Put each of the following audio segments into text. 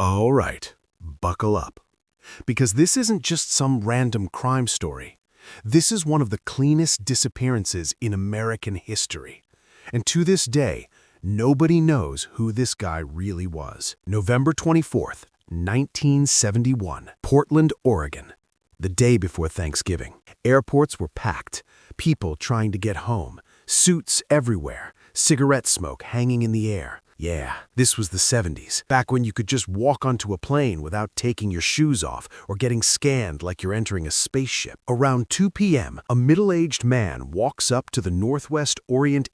All right, buckle up. Because this isn't just some random crime story. This is one of the cleanest disappearances in American history. And to this day, nobody knows who this guy really was. November 24th, 1971, Portland, Oregon. The day before Thanksgiving. Airports were packed, people trying to get home, suits everywhere, cigarette smoke hanging in the air. Yeah, this was the 70s, back when you could just walk onto a plane without taking your shoes off or getting scanned like you're entering a spaceship. Around 2 p.m., a middle-aged man walks up to the Northwest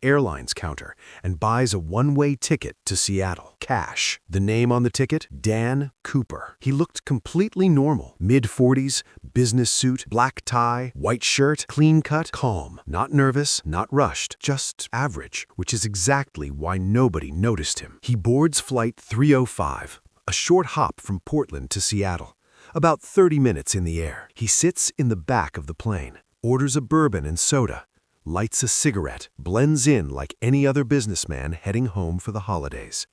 Airlines counter and buys a one-way ticket to Seattle. Cash. The name on the ticket? Dan Cooper. He looked completely normal. Mid-40s, business suit, black tie, white shirt, clean cut, calm. Not nervous, not rushed, just average, which is exactly why nobody noticed him. He boards flight 305, a short hop from Portland to Seattle, about 30 minutes in the air. He sits in the back of the plane, orders a bourbon and soda, lights a cigarette, blends in like any other businessman heading home for the holidays.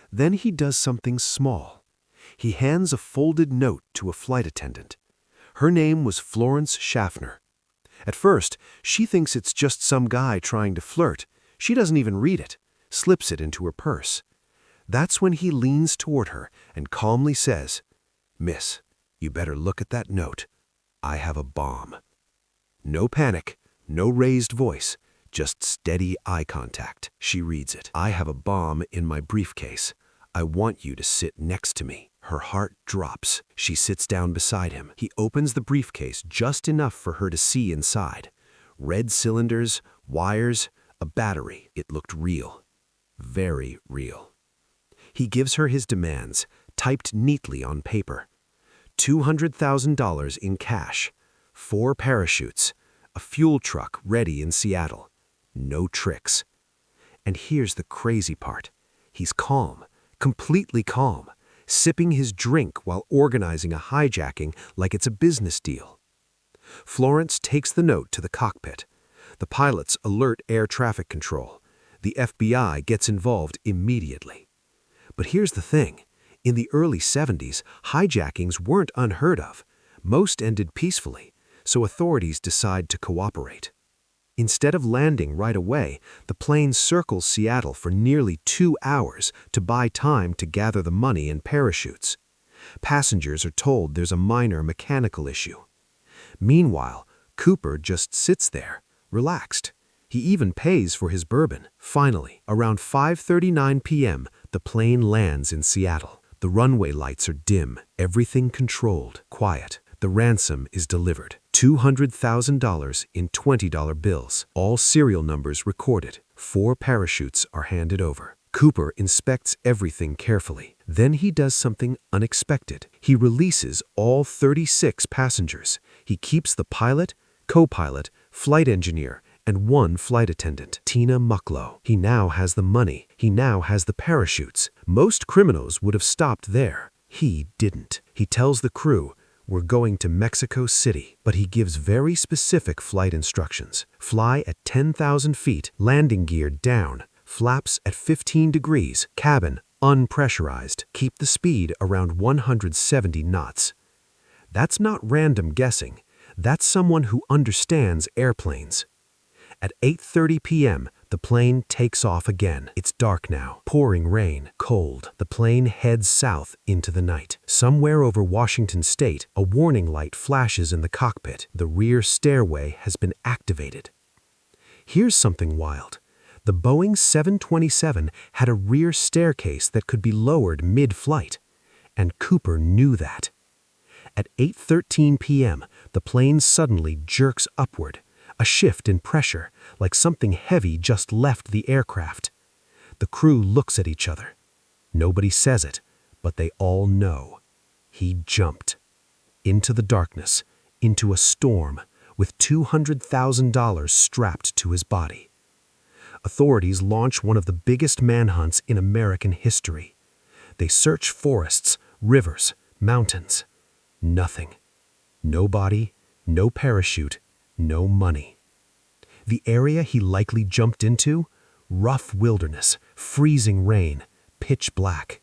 Then he does something small. He hands a folded note to a flight attendant. Her name was Florence Schaffner. At first, she thinks it's just some guy trying to flirt. She doesn't even read it, slips it into her purse. That's when he leans toward her and calmly says, "Miss, you better look at that note. I have a bomb." No panic, no raised voice, just steady eye contact. She reads it. "I have a bomb in my briefcase. I want you to sit next to me." Her heart drops. She sits down beside him. He opens the briefcase just enough for her to see inside. Red cylinders, wires, a battery. It looked real. Very real. He gives her his demands, typed neatly on paper. $200,000 in cash, 4 parachutes, a fuel truck ready in Seattle. No tricks. And here's the crazy part. He's calm, completely calm, sipping his drink while organizing a hijacking like it's a business deal. Florence takes the note to the cockpit. The pilots alert air traffic control. The FBI gets involved immediately. But here's the thing. In the early 70s, hijackings weren't unheard of. Most ended peacefully, so authorities decide to cooperate. Instead of landing right away, the plane circles Seattle for nearly 2 hours to buy time to gather the money and parachutes. Passengers are told there's a minor mechanical issue. Meanwhile, Cooper just sits there, relaxed. He even pays for his bourbon. Finally, around 5:39 p.m., the plane lands in Seattle. The runway lights are dim, everything controlled, quiet. The ransom is delivered. $200,000 in $20 bills, all serial numbers recorded. 4 parachutes are handed over. Cooper inspects everything carefully. Then he does something unexpected. He releases all 36 passengers. He keeps the pilot, co-pilot, flight engineer, and 1 flight attendant, Tina Mucklow. He now has the money. He now has the parachutes. Most criminals would have stopped there. He didn't. He tells the crew, "We're going to Mexico City," but he gives very specific flight instructions. Fly at 10,000 feet, landing gear down, flaps at 15 degrees, cabin unpressurized. Keep the speed around 170 knots. That's not random guessing. That's someone who understands airplanes. At 8:30 p.m., the plane takes off again. It's dark now, pouring rain, cold. The plane heads south into the night. Somewhere over Washington State, a warning light flashes in the cockpit. The rear stairway has been activated. Here's something wild. The Boeing 727 had a rear staircase that could be lowered mid-flight, and Cooper knew that. At 8:13 p.m., the plane suddenly jerks upward. A shift in pressure, like something heavy just left the aircraft. The crew looks at each other. Nobody says it, but they all know. He jumped. Into the darkness, into a storm, with $200,000 strapped to his body. Authorities launch one of the biggest manhunts in American history. They search forests, rivers, mountains. Nothing. No body, no parachute, no money. The area he likely jumped into? Rough wilderness, freezing rain, pitch black.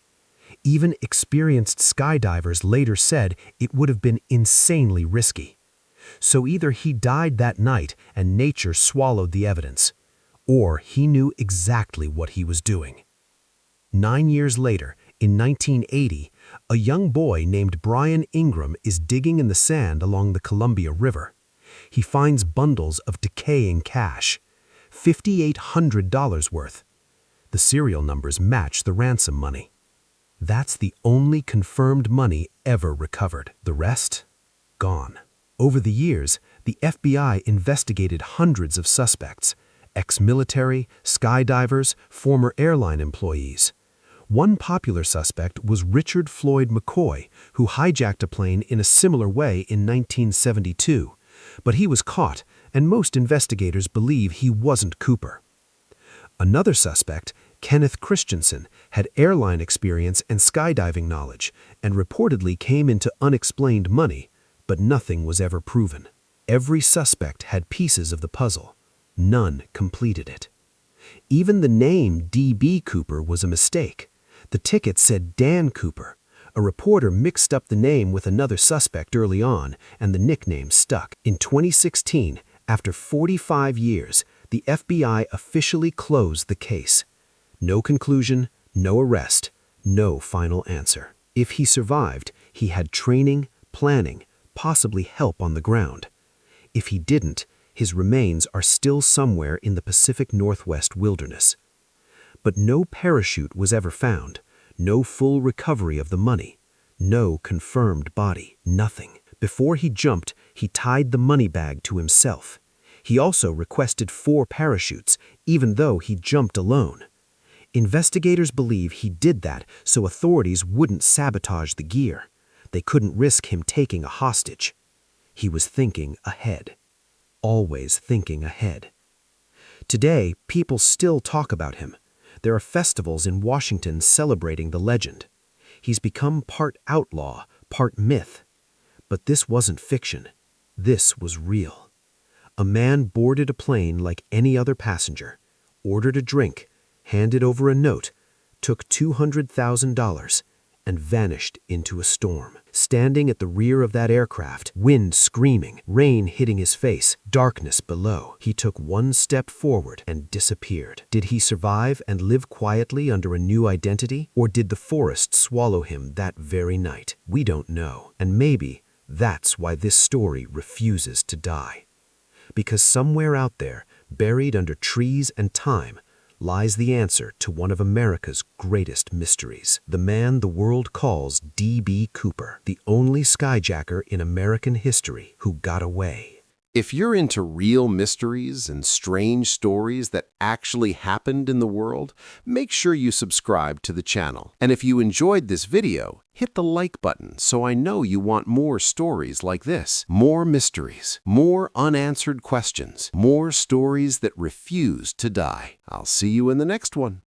Even experienced skydivers later said it would have been insanely risky. So either he died that night and nature swallowed the evidence, or he knew exactly what he was doing. 9 years later, in 1980, a young boy named Brian Ingram is digging in the sand along the Columbia River. He finds bundles of decaying cash, $5,800 worth. The serial numbers match the ransom money. That's the only confirmed money ever recovered. The rest? Gone. Over the years, the FBI investigated hundreds of suspects, ex-military, skydivers, former airline employees. One popular suspect was Richard Floyd McCoy, who hijacked a plane in a similar way in 1972. But he was caught, and most investigators believe he wasn't Cooper. Another suspect, Kenneth Christensen, had airline experience and skydiving knowledge, and reportedly came into unexplained money, but nothing was ever proven. Every suspect had pieces of the puzzle. None completed it. Even the name D.B. Cooper was a mistake. The ticket said Dan Cooper. A reporter mixed up the name with another suspect early on, and the nickname stuck. In 2016, after 45 years, the FBI officially closed the case. No conclusion, no arrest, no final answer. If he survived, he had training, planning, possibly help on the ground. If he didn't, his remains are still somewhere in the Pacific Northwest wilderness. But no parachute was ever found, no full recovery of the money, no confirmed body, nothing. Before he jumped, he tied the money bag to himself. He also requested 4 parachutes, even though he jumped alone. Investigators believe he did that so authorities wouldn't sabotage the gear. They couldn't risk him taking a hostage. He was thinking ahead. Always thinking ahead. Today, people still talk about him. There are festivals in Washington celebrating the legend. He's become part outlaw, part myth. But this wasn't fiction. This was real. A man boarded a plane like any other passenger, ordered a drink, handed over a note, took $200,000, and vanished into a storm. Standing at the rear of that aircraft, wind screaming, rain hitting his face, darkness below, he took one step forward and disappeared. Did he survive and live quietly under a new identity, or did the forest swallow him that very night? We don't know, and maybe that's why this story refuses to die. Because somewhere out there, buried under trees and time, lies the answer to one of America's greatest mysteries. The man the world calls D.B. Cooper, the only skyjacker in American history who got away. If you're into real mysteries and strange stories that actually happened in the world, make sure you subscribe to the channel. And if you enjoyed this video, hit the like button so I know you want more stories like this. More mysteries, more unanswered questions, more stories that refuse to die. I'll see you in the next one.